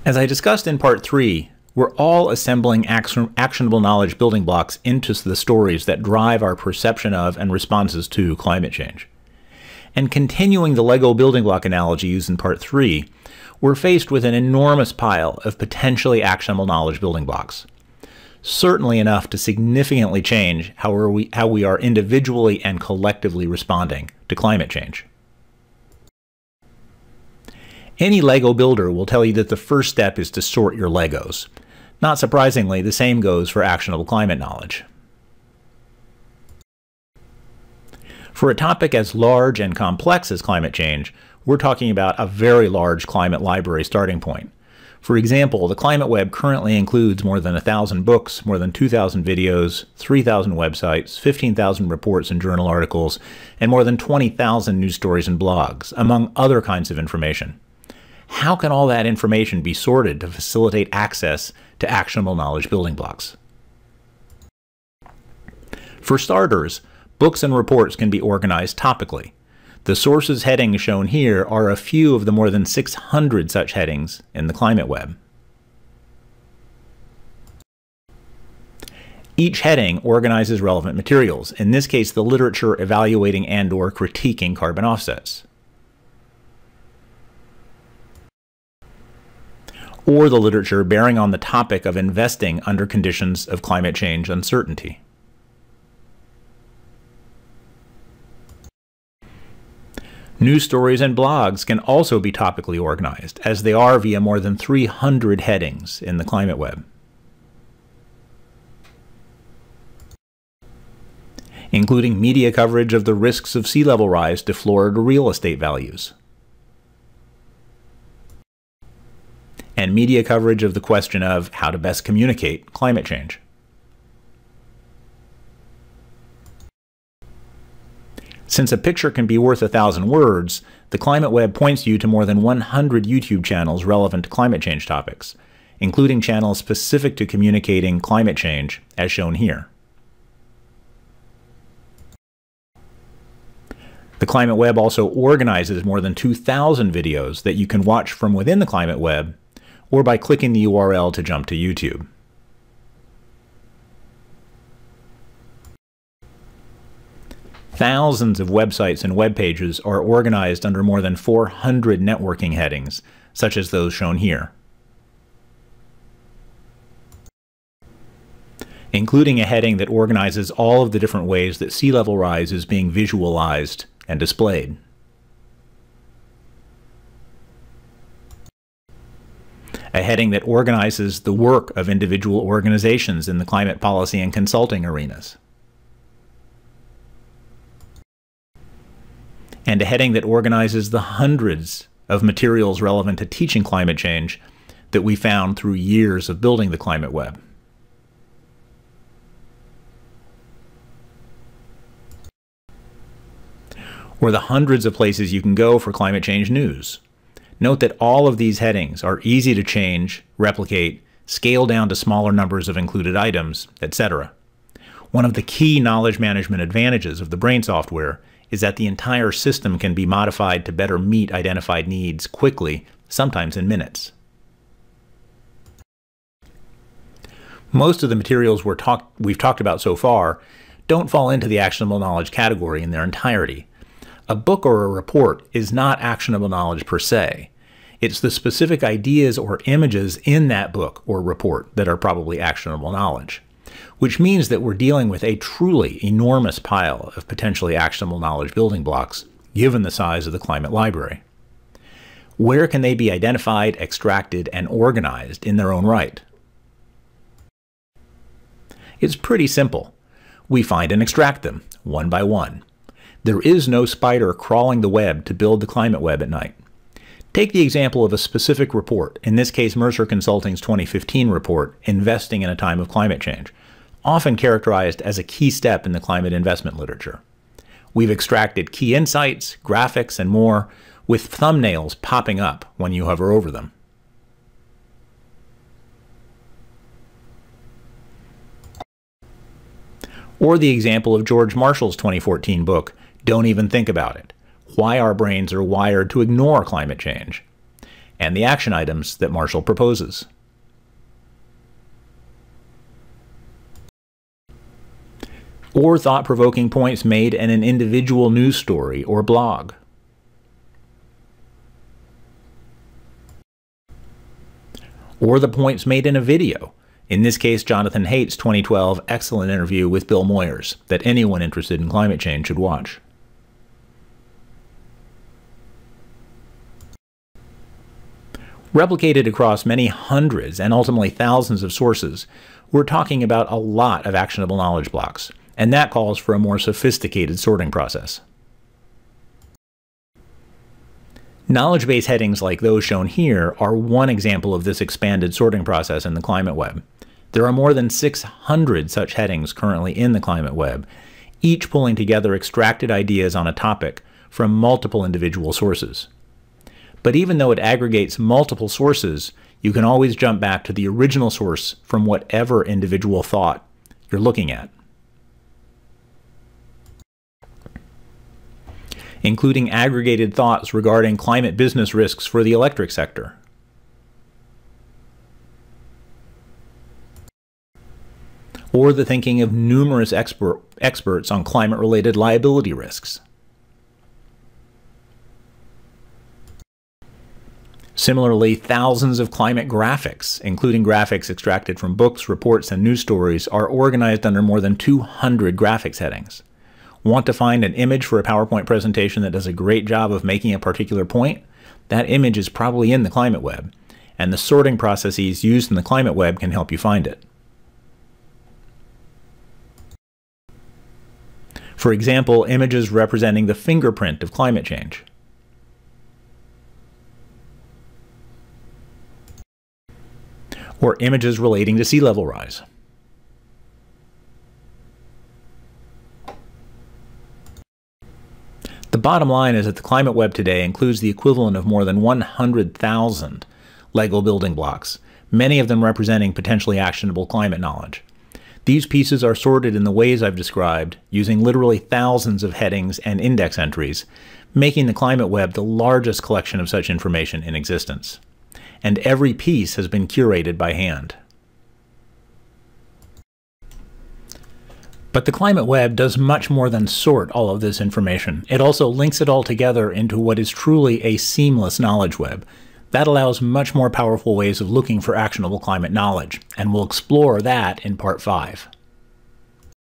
As I discussed in Part 3, we're all assembling actionable knowledge building blocks into the stories that drive our perception of and responses to climate change. And continuing the Lego building block analogy used in Part 3, we're faced with an enormous pile of potentially actionable knowledge building blocks. Certainly enough to significantly change how we are individually and collectively responding to climate change. Any Lego builder will tell you that the first step is to sort your Legos. Not surprisingly, the same goes for actionable climate knowledge. For a topic as large and complex as climate change, we're talking about a very large climate library starting point. For example, the climate web currently includes more than 1,000 books, more than 2,000 videos, 3,000 websites, 15,000 reports and journal articles, and more than 20,000 news stories and blogs, among other kinds of information. How can all that information be sorted to facilitate access to actionable knowledge building blocks? For starters, books and reports can be organized topically. The sources headings shown here are a few of the more than 600 such headings in the climate web. Each heading organizes relevant materials, in this case the literature evaluating and/or critiquing carbon offsets, or the literature bearing on the topic of investing under conditions of climate change uncertainty. News stories and blogs can also be topically organized, as they are via more than 300 headings in the climate web, including media coverage of the risks of sea level rise to Florida real estate values, and media coverage of the question of how to best communicate climate change. Since a picture can be worth 1,000 words, the climate web points you to more than 100 YouTube channels relevant to climate change topics, including channels specific to communicating climate change, as shown here. The climate web also organizes more than 2,000 videos that you can watch from within the climate web, or by clicking the URL to jump to YouTube. Thousands of websites and web pages are organized under more than 400 networking headings, such as those shown here, including a heading that organizes all of the different ways that sea level rise is being visualized and displayed. A heading that organizes the work of individual organizations in the climate policy and consulting arenas. And a heading that organizes the hundreds of materials relevant to teaching climate change that we found through years of building the climate web. Or the hundreds of places you can go for climate change news. Note that all of these headings are easy to change, replicate, scale down to smaller numbers of included items, etc. One of the key knowledge management advantages of the Brain software is that the entire system can be modified to better meet identified needs quickly, sometimes in minutes. Most of the materials we've talked about so far don't fall into the actionable knowledge category in their entirety. A book or a report is not actionable knowledge per se. It's the specific ideas or images in that book or report that are probably actionable knowledge, which means that we're dealing with a truly enormous pile of potentially actionable knowledge building blocks, given the size of the climate library. Where can they be identified, extracted, and organized in their own right? It's pretty simple. We find and extract them, one by one. There is no spider crawling the web to build the climate web at night. Take the example of a specific report, in this case Mercer Consulting's 2015 report, Investing in a Time of Climate Change, often characterized as a key step in the climate investment literature. We've extracted key insights, graphics, and more, with thumbnails popping up when you hover over them. Or the example of George Marshall's 2014 book, Don't Even Think About It: Why Our Brains Are Wired to Ignore Climate Change. and the action items that Marshall proposes. Or thought-provoking points made in an individual news story or blog. Or the points made in a video, in this case Jonathan Haidt's 2012 excellent interview with Bill Moyers, that anyone interested in climate change should watch. Replicated across many hundreds and ultimately thousands of sources, we're talking about a lot of actionable knowledge blocks, and that calls for a more sophisticated sorting process. Knowledge base headings like those shown here are one example of this expanded sorting process in the climate web. There are more than 600 such headings currently in the climate web, each pulling together extracted ideas on a topic from multiple individual sources. But even though it aggregates multiple sources, you can always jump back to the original source from whatever individual thought you're looking at, including aggregated thoughts regarding climate business risks for the electric sector. Or the thinking of numerous experts on climate-related liability risks. Similarly, thousands of climate graphics, including graphics extracted from books, reports, and news stories, are organized under more than 200 graphics headings. Want to find an image for a PowerPoint presentation that does a great job of making a particular point? That image is probably in the climate web, and the sorting processes used in the climate web can help you find it. For example, images representing the fingerprint of climate change. Or images relating to sea level rise. The bottom line is that the climate web today includes the equivalent of more than 100,000 Lego building blocks, many of them representing potentially actionable climate knowledge. These pieces are sorted in the ways I've described, using literally thousands of headings and index entries, making the climate web the largest collection of such information in existence. And every piece has been curated by hand. But the climate web does much more than sort all of this information. It also links it all together into what is truly a seamless knowledge web. That allows much more powerful ways of looking for actionable climate knowledge, and we'll explore that in Part 5.